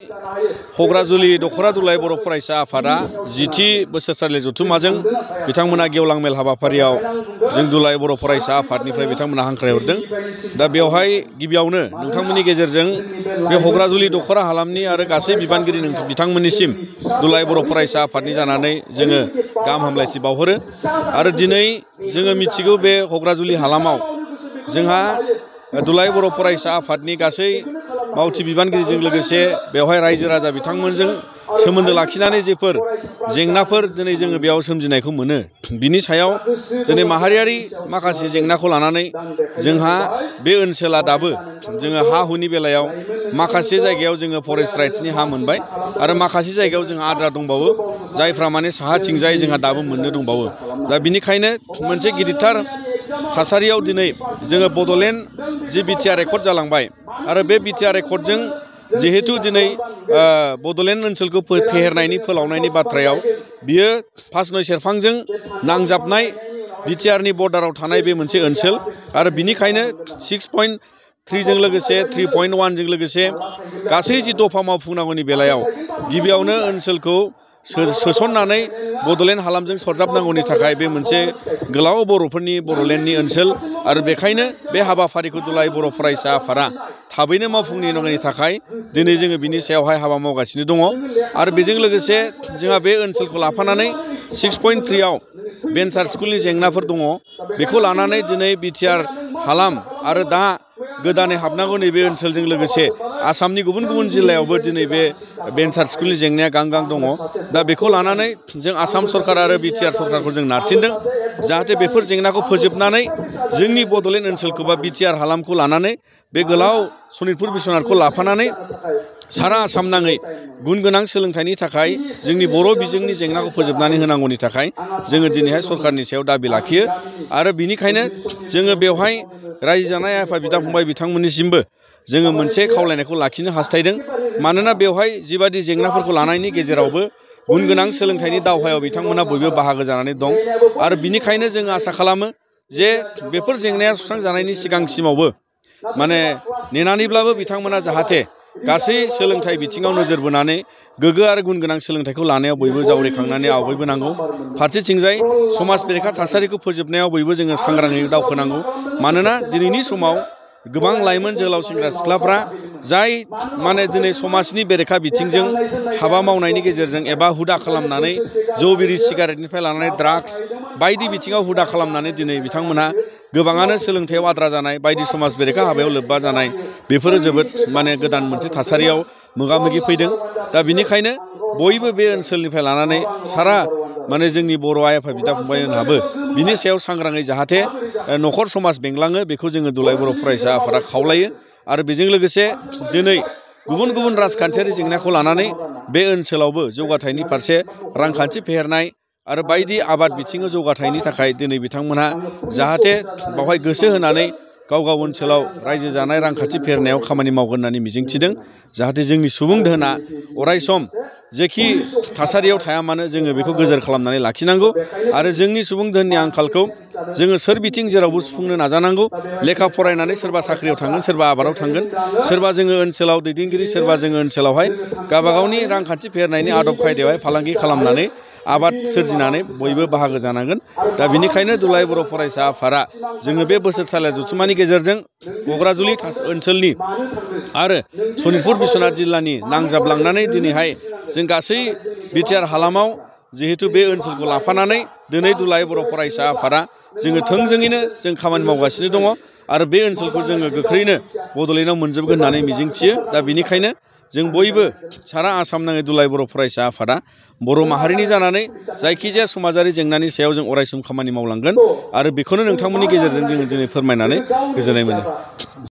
हग्राजुलि दखरा दुलाय बर' फरायसा आफादा जिथि बोसोरसालि जथुम्माजों बिथांमोना गेवलां मेल हाबाफारियाव जों दुलाय बर' फरायसा आफादनिफ्राय बिथांमोना हांख्रायहरदों। दा बेवहाय गिबियावनो नोंथांमोननि गेजेरजों बे हग्राजुलि दखरा हालामनि आरो गासै बिबानगिरि बिथांमोननिसिम दुलाय बर' फरायसा आफादनि जानानै जोङो गाहाम हामलायथि बावहरो। आरो दिनै जोङो मिथिगौ बे हग्राजुलि हालामाव जोंहा दुलाय बर' फरायसा आफादनि गासै मावथि बिबानगिरिजों लोगोसे बेवहाय रायजो राजा बिथांमोनजों सोमोन्दो लाखिनानै जेफोर जेंनाफोर दिनै जोङो बेयाव सोमजिनायखौ मोनो, बिनि सायाव दिनै माहारियारि माखासे जेंनाखौ लानानै जोंहा बे ओनसोला दाबो जोङो हा हुनि बेलायाव माखासे जायगायाव जोङो फरेस्ट राइट्सनि हा मोनबाय आरो माखासे जायगायाव जोंहा आद्रा दंबावो, जायफ्रा माने साहाथिंजाय जोंहा दाबो मोननो दंबावो। दा बिनिखायनो मोनसे गिदिरथार थासारियाव दिनै जोङो बड'लेण्ड जि बिटिआर एकर्ड जालांबाय आरो बे बिटिआर एकर्डजों जिहेतु दिनै बड'लेण्ड ओनसोलखौ फेहेरनायनि फोलावनायनि बाथ्रायाव बियो पासनय सेरफांजों नांजाबनाय बिटिआरनि बर्डाराव थानाय बे मोनसे ओनसोल आरो बिनिखायनो 6.3जों लोगोसे 3.1जों लोगोसे गासै जि दफा मावफुंनांगौनि बेलायाव गिबियावनो ओनसोलखौ सोसननानै बड'लेण्ड हालामजों सरजाबनांगौनि थाखाय बे मोनसे गोलाव बर'फोरनि बड'लेण्डनि ओनसोल आरो बेखायनो बे हाबाफारिखौ दुलाय बर' फरायसा आफादा थाबैनो मावफुंनांगौनि थाखाय दिनै जोङो बिनि सायावहाय हाबा मावगासिनो दङ। आरो बेजों लोगोसे जोंहा बे ओनसोलखौ लाफानानै 6.3आव भेन्सार स्कुलनि जेंनाफोर दङ, बेखौ लानानै दिनै बिटिआर हालाम आरो दा गोदानै हाबनांगौ नैबे ओनसोलजों लोगोसे आसामनि गुबुन गुबुन जिल्लायावबो दिनै बे भेन्सार स्कुलनि जेंनाया गांगां दङ। दा बेखौ लानानै जों आसाम सरकार आरो बिटिआर सरकारखौ जों नारसिनदों जाहाथे बेफोर जेंनाखौ फोजोबनानै जोंनि बड'लेण्ड ओनसोलखौ बा बिटिआर हालामखौ लानानै बे गोलाव सनितपुर बिस्वनाथखौ लाफानानै सारा आसाम नाङै गुन गोनां सोलोंथाइनि थाखाय जोंनि बर' बिजोंनि जेंनाखौ फोजोबनानै होनांगौनि थाखाय जोङो दिनैहाय सरकारनि सायाव दाबि लाखियो। आरो बिनिखायनो जोङो बेवहाय रायजो जानाय आफा बिदा फंबाय बिथांमोननिसिमबो जोङो मोनसे खावलायनायखौ लाखिनो हास्थायदों। मानोना बेवहाय जिबादि जेंनाफोरखौ लानायनि गेजेरावबो गुन गोनां सोलोंथाइनि दावहायाव बिथांमोना बयबो बाहागो जानानै दं आरो बिनिखायनो जों आसा खालामो जे बेफोर जेंनाया सुस्रांजानायनि सिगांसिमावबो माने नेनानैब्लाबो बिथांमोना जाहाथे गासै सोलोंथाइ बिथिङाव नोजोर बोनानै गोग्गो आरो गुन गोनां सोलोंथाइखौ लानायाव बयबो जावरिखांनानै आवगायबोनांगौ। फारसेथिंजाय समाज बेरेखा थासारिखौ फोजोबनायाव बयबो जोङो सांग्राङै दावखोनांगौ। मानोना दिनैनि समाव गोबां लाइमोन जोहोलाव सेंग्रा सिख्लाफ्रा जाय माने दिनै समाजनि बेरेखा बिथिंजों हाबा मावनायनि गेजेरजों एबा हुदा खालामनानै जौ बिरि सिगारेटनिफ्राय लानानै ड्राग्स बायदि बिथिङाव हुदा खालामनानै दिनै बिथांमोनहा गोबाङानो सोलोंथायाव आद्रा जानाय, बायदि समाज बेरेखा हाबायाव लोब्बा जानाय, बेफोरो जोबोद माने गोदान मोनसे थासारियाव मोगा मोगि फैदों। दा बिनिखायनो बयबो बे ओनसोलनिफ्राय लानानै सारा माने जोंनि बर' आइ आफा बिदा फंबायमोनहाबो बिनि सायाव सांग्राङै जाहाथे न'खर समाज बेंलाङो बेखौ जोङो दुलाय बर' फरायसा आफादा खावलायो। आरो बेजों लोगोसे दिनै गुबुन गुबुन राजखान्थियारि जेंनाखौ लानानै बे ओनसोलावबो जौगाथायनि फारसे रांखान्थि फेहेरनाय आरो बायदि आबाद बिथिङाव जौगाथायनि थाखाय दिनै बिथांमोनहा जाहाथे बावहाय गोसो होनानै गाव गाव ओनसोलाव रायजो जानाय रांखान्थि फेहेरनायाव खामानि मावगोन होननानै मिजिंथिदों। जाहाथे जोंनि सुबुं धोना अरायसम जेखि थासारियाव थाया मानो जोङो बेखौ गोजोर खालामनानै लाखिनांगौ आरो जोंनि सुबुं धोननि आंखालखौ जोङो सोरबिथिं जेरावबो सुफुंनो नाजानांगौ। लेखा फरायनानै सोरबा साख्रियाव थांगोन, सोरबा आबादाव थांगोन, सोरबा जोङो ओनसोलाव दैदेनगिरि, सोरबा जोङो ओनसोलावहाय गावबागावनि रांखान्थि फेहेरनायनि आदब खायदायावहाय फालांगि खालामनानै आबाद सोरजिनानै बयबो बाहागो जानांगोन। दा बिनिखायनो दुलाय बर' फरायसा आफादा जोङो बे बोसोरसालिया जथुम्मानि गेजेरजों हग्राजुलि ओनसोलनि आरो सनितपुर बिस्वनाथ जिल्लानि नांजाबलांनानै दिनैहाय जों गासै बिटिआर हालामाव जिहेतु बे ओनसोलखौ लाफानानै दिनै दुलाय बर' फरायसा आफादा जोङो थोंजोङैनो जों खामानि मावगासिनो दङ आरो बे ओनसोलखौ जोङो गोख्रैनो बड'लेण्डआव मोनजोबगोन होननानै मिजिंथियो। दा बिनिखायनो जों बयबो सारा आसाम नाङै दुलाय बर' फरायसा आफादा बर' माहारिनि जानानै जायखिजाया समाजारि जेंनानि सायाव जों अरायसम खामानि मावलांगोन आरो बेखौनो नोंथांमोननि गेजेरजों जोङो दिनै फोरमायनानै गोजोननाय मोनो।